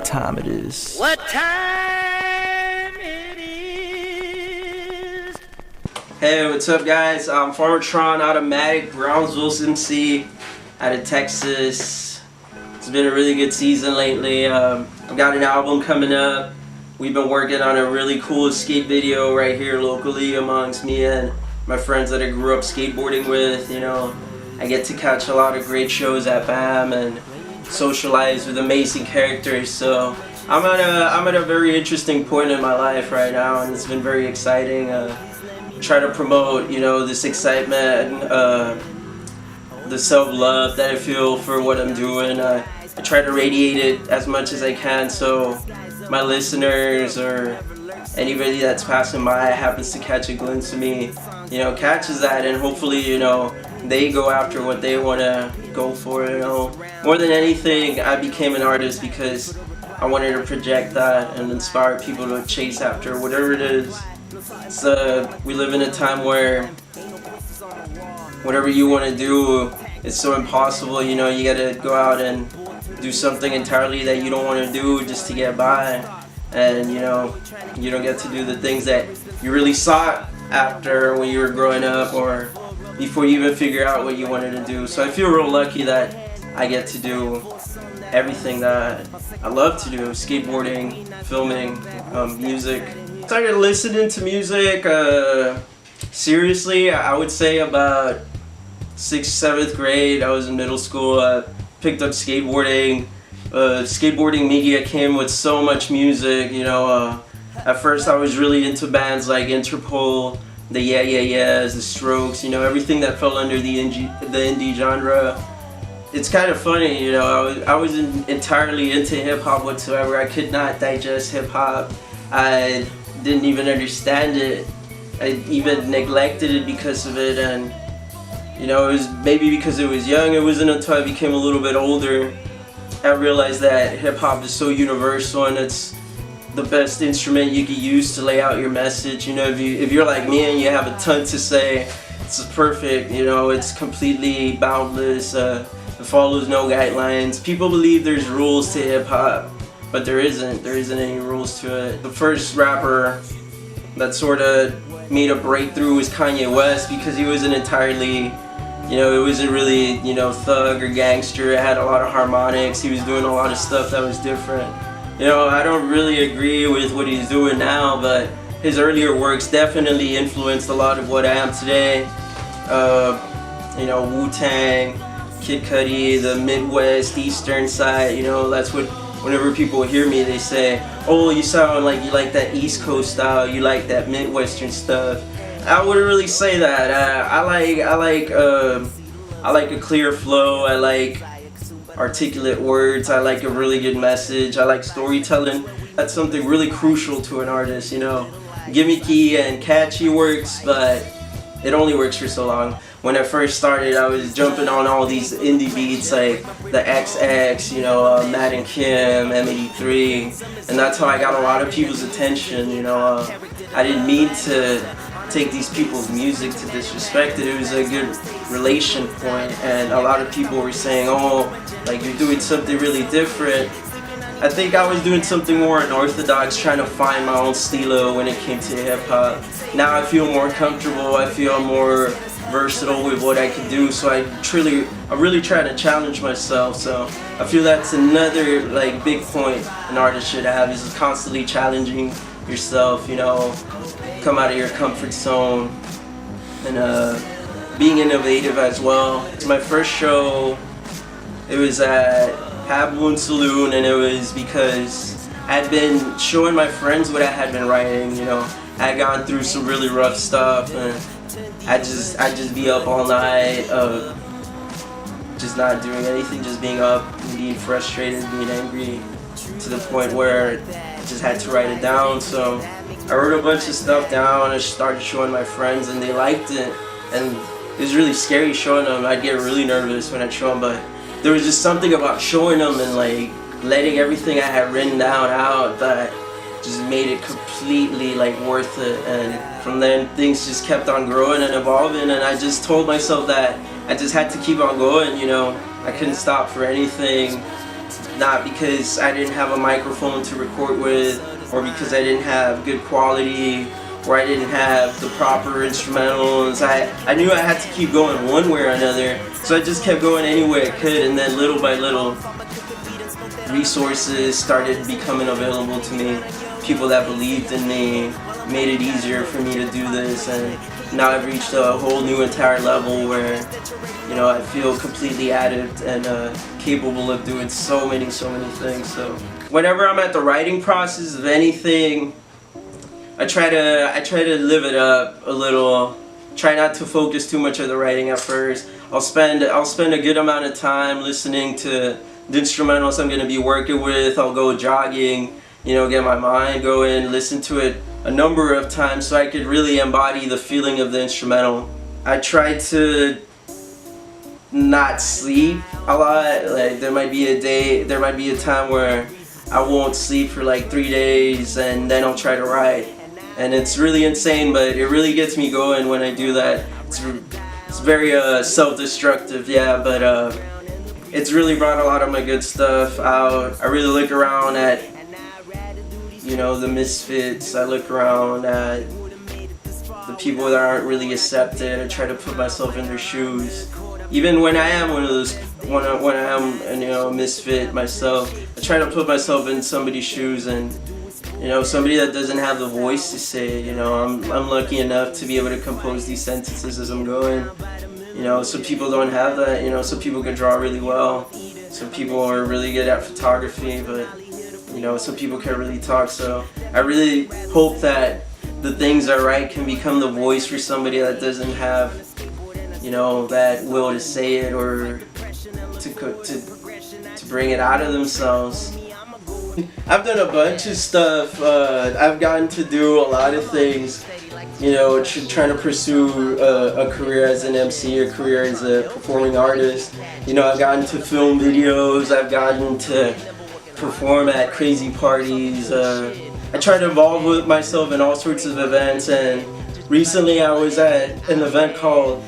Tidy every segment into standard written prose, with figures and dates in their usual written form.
time it is. What time it is. Hey, what's up guys? I'm Farmertron Automatic, Brownsville's MC out of Texas. It's been a really good season lately. I've got an album coming up. We've been working on a really cool skate video right here locally amongst me and my friends that I grew up skateboarding with. You know, I get to catch a lot of great shows at BAM and socialize with amazing characters. So I'm at a very interesting point in my life right now, and it's been very exciting. Try to promote, you know, this excitement, the self-love that I feel for what I'm doing. I try to radiate it as much as I can, so my listeners or anybody that's passing by happens to catch a glimpse of me, you know, catches that, and hopefully, you know, they go after what they want to go for. You know, more than anything, I became an artist because I wanted to project that and inspire people to chase after whatever it is. We live in a time where whatever you want to do is so impossible. You know, you got to go out and do something entirely that you don't want to do just to get by, and you know, you don't get to do the things that you really sought after when you were growing up or before you even figure out what you wanted to do. So I feel real lucky that I get to do everything that I love to do: skateboarding, filming, music. I started listening to music seriously, I would say about 6th, 7th grade. I was in middle school. Picked up skateboarding. Skateboarding media came with so much music. You know, at first I was really into bands like Interpol, the Yeah Yeah Yeahs, the Strokes. You know, everything that fell under the indie genre. It's kind of funny, you know. I wasn't entirely into hip hop whatsoever. I could not digest hip hop. I didn't even understand it. I even neglected it because of it, and you know, it was maybe because it was young. It wasn't until I became a little bit older I realized that hip hop is so universal, and it's the best instrument you can use to lay out your message. You know, if you're like me and you have a ton to say, it's perfect. You know, it's completely boundless. It follows no guidelines. People believe there's rules to hip hop, but there isn't. There isn't any rules to it. The first rapper that sort of made a breakthrough was Kanye West, because he wasn't entirely, you know, it wasn't really, you know, thug or gangster. It had a lot of harmonics. He was doing a lot of stuff that was different. You know, I don't really agree with what he's doing now, but his earlier works definitely influenced a lot of what I am today. You know, Wu-Tang, Kid Cudi, the Midwest, Eastern side, you know, that's what, whenever people hear me, they say, oh, you sound like you like that East Coast style, you like that Midwestern stuff. I wouldn't really say that. I like a clear flow. I like articulate words. I like a really good message. I like storytelling. That's something really crucial to an artist. You know, gimmicky and catchy works, but it only works for so long. When I first started, I was jumping on all these indie beats like the XX, you know, Matt and Kim, M83, and that's how I got a lot of people's attention. You know, I didn't mean to take these people's music to disrespect it. It was a good relation point, and a lot of people were saying, oh, like, you're doing something really different. I think I was doing something more unorthodox, trying to find my own stilo when it came to hip-hop. Now I feel more comfortable. I feel more versatile with what I can do, so I really try to challenge myself. So I feel that's another like big point an artist should have, is constantly challenging yourself. You know, come out of your comfort zone, and being innovative as well. It's my first show. It was at Pabloon Saloon, and it was because I'd been showing my friends what I had been writing. You know, I had gone through some really rough stuff, and I'd just be up all night, just not doing anything, just being up and being frustrated, being angry, to the point where I just had to write it down. So I wrote a bunch of stuff down. I started showing my friends, and they liked it, and it was really scary showing them. I'd get really nervous when I'd show them, but there was just something about showing them and like letting everything I had written down out that just made it completely like worth it. And from then things just kept on growing and evolving, and I just told myself that I just had to keep on going. You know, I couldn't stop for anything. not because I didn't have a microphone to record with, or because I didn't have good quality, or I didn't have the proper instrumentals. I knew I had to keep going one way or another, so I just kept going any way I could, and then little by little, resources started becoming available to me. People that believed in me made it easier for me to do this, and now I've reached a whole new entire level where, you know, I feel completely adept and capable of doing so many things. So whenever I'm at the writing process of anything, I try to live it up a little. Try not to focus too much on the writing at first. I'll spend a good amount of time listening to the instrumentals I'm going to be working with. I'll go jogging, you know, get my mind going, listen to it a number of times so I could really embody the feeling of the instrumental. I try to not sleep a lot. Like there might be a time where I won't sleep for like 3 days, and then I'll try to write. And it's really insane, but it really gets me going when I do that. It's very self-destructive, yeah, but it's really brought a lot of my good stuff out. I really look around at, you know, the misfits. I look around at the people that aren't really accepted. I try to put myself in their shoes. Even when I am one of those, when I am, you know, a misfit myself, I try to put myself in somebody's shoes, and, you know, somebody that doesn't have the voice to say it. You know, I'm lucky enough to be able to compose these sentences as I'm going. You know, some people don't have that. You know, some people can draw really well. Some people are really good at photography, but, you know, some people can't really talk. So I really hope that the things I write can become the voice for somebody that doesn't have, you know, that will to say it or to bring it out of themselves. I've done a bunch of stuff. I've gotten to do a lot of things, you know, trying to pursue a career as an MC, a career as a performing artist. You know, I've gotten to film videos, I've gotten to perform at crazy parties. I try to involve with myself in all sorts of events, and recently I was at an event called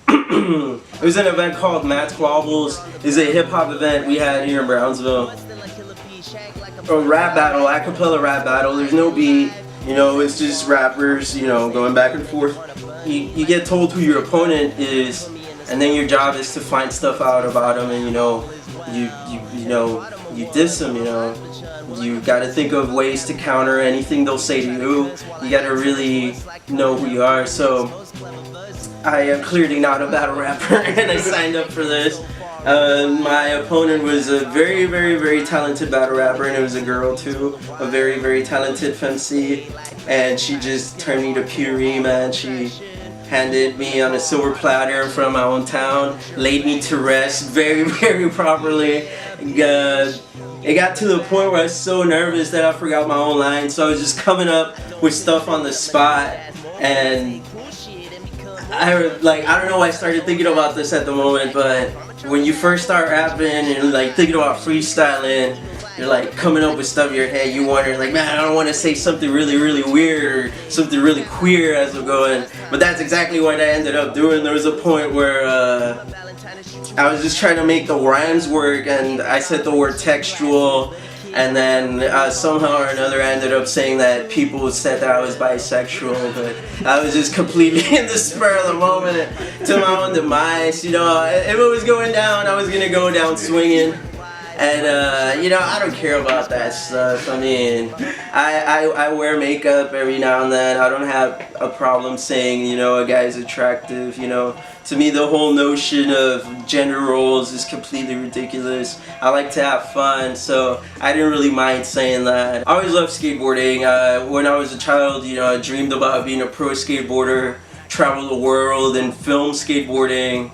it was an event called Matt's Squabbles. It's a hip-hop event we had here in Brownsville. A rap battle, acapella rap battle. There's no beat, you know, it's just rappers, you know, going back and forth. You get told who your opponent is, and then your job is to find stuff out about them, and, you know, you diss them, you know. You gotta think of ways to counter anything they'll say to you. You gotta really know who you are. So I am clearly not a battle rapper, and I signed up for this. My opponent was a very talented battle rapper, and it was a girl too, a very talented femc, and she just turned me to puree, man. She handed me on a silver platter from my own town, laid me to rest very properly. It got to the point where I was so nervous that I forgot my own lines, so I was just coming up with stuff on the spot, and I don't know why I started thinking about this at the moment, but when you first start rapping and like thinking about freestyling, you're like coming up with stuff in your head, you wonder like, man, I don't want to say something really weird or something really queer as I'm going, but that's exactly what I ended up doing. There was a point where I was just trying to make the rhymes work, and I said the word textual, and then somehow or another I ended up saying that people said that I was bisexual, but I was just completely in the spur of the moment to my own demise. You know, if it was going down, I was gonna go down swinging, and you know, I don't care about that stuff. I mean, I wear makeup every now and then. I don't have a problem saying, you know, a guy's attractive. You know, to me the whole notion of gender roles is completely ridiculous. I like to have fun, so I didn't really mind saying that. I always loved skateboarding. When I was a child, you know, I dreamed about being a pro skateboarder, travel the world and film skateboarding.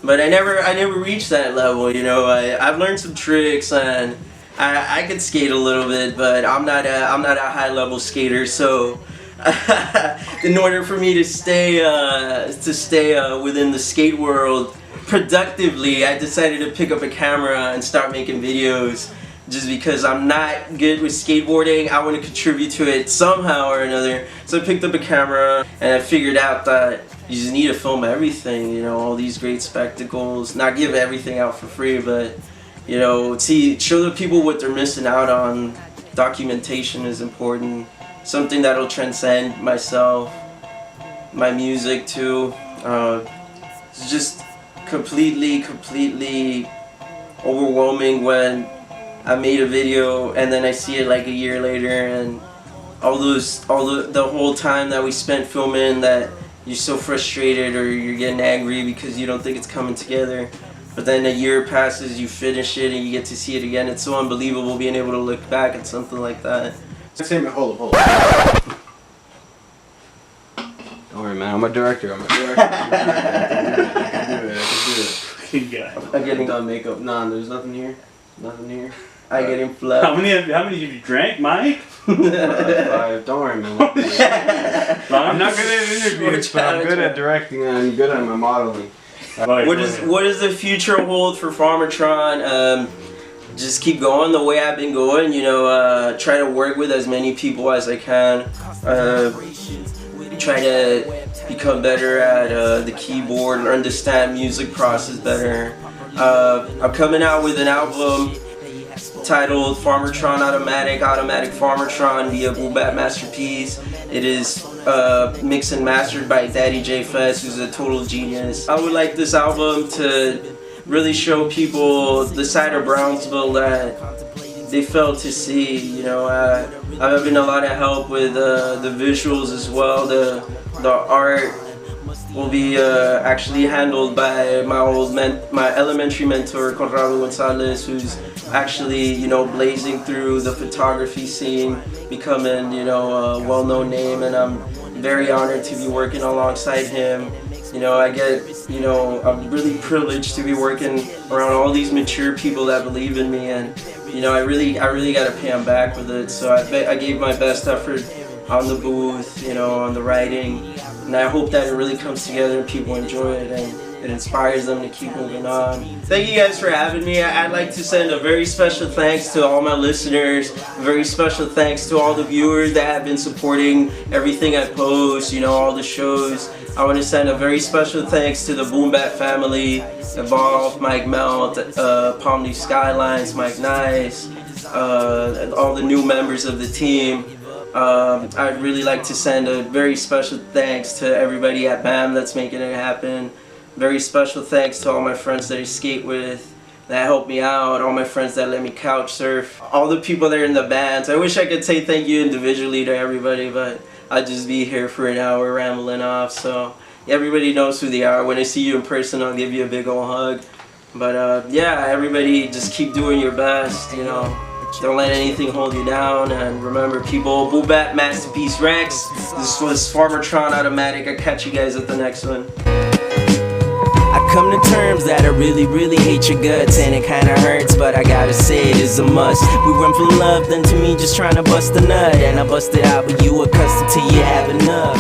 But I never reached that level, you know. I've learned some tricks, and I could skate a little bit, but I'm not a high level skater. So in order for me to stay within the skate world productively, I decided to pick up a camera and start making videos. Just because I'm not good with skateboarding, I want to contribute to it somehow or another. So I picked up a camera, and I figured out that you just need to film everything, you know, all these great spectacles. Not give everything out for free, but you know, show the people what they're missing out on. Documentation is important, something that'll transcend myself, my music too. It's just completely overwhelming when I made a video and then I see it like a year later, and the whole time that we spent filming that you're so frustrated or you're getting angry because you don't think it's coming together. But then a year passes, you finish it, and you get to see it again. It's so unbelievable being able to look back at something like that. Hold up. Don't worry, man. I'm a director. I can do it. I'm getting done makeup. Nah, there's nothing here. Nothing here. I getting flat. How many have you drank, Mike? 5. Don't worry, man. I'm not good at interviews, but I'm good at directing and I'm good at my modeling. What does the future hold for Farmertron? Just keep going the way I've been going, you know, try to work with as many people as I can, try to become better at the keyboard and understand music process better. I'm coming out with an album titled Farmertron Automatic Farmertron via Boom Bap Masterpiece. It is mixed and mastered by Daddy J Fest, who's a total genius. I would like this album to really show people the side of Brownsville that they failed to see. You know, I'm having a lot of help with the visuals as well. The art will be actually handled by my elementary mentor, Conrado Gonzalez, who's actually, you know, blazing through the photography scene, becoming, you know, a well-known name, and I'm very honored to be working alongside him. You know, I'm really privileged to be working around all these mature people that believe in me, and you know, I really got to pay him back with it. So I gave my best effort on the booth, you know, on the writing, and I hope that it really comes together and people enjoy it and it inspires them to keep moving on. Thank you guys for having me. I'd like to send a very special thanks to all my listeners, a very special thanks to all the viewers that have been supporting everything I post, you know, all the shows. I want to send a very special thanks to the Boom Bap family, Evolve, Mike Melt, Palm Leaf Skylines, Mike Nice, all the new members of the team. I'd really like to send a very special thanks to everybody at BAM that's making it happen. Very special thanks to all my friends that I skate with, that helped me out, all my friends that let me couch surf, all the people that are in the bands. I wish I could say thank you individually to everybody, but I'd just be here for an hour rambling off. So everybody knows who they are. When I see you in person, I'll give you a big old hug. But yeah, everybody just keep doing your best, you know. Don't let anything hold you down, and remember, people, Boom Bap Masterpiece Rex. This was Farmertron Automatic. I'll catch you guys at the next one. I come to terms that I really hate your guts, and it kinda hurts, but I gotta say it is a must. We run from love, then to me just trying to bust a nut, and I busted out, but you accustomed to you have enough.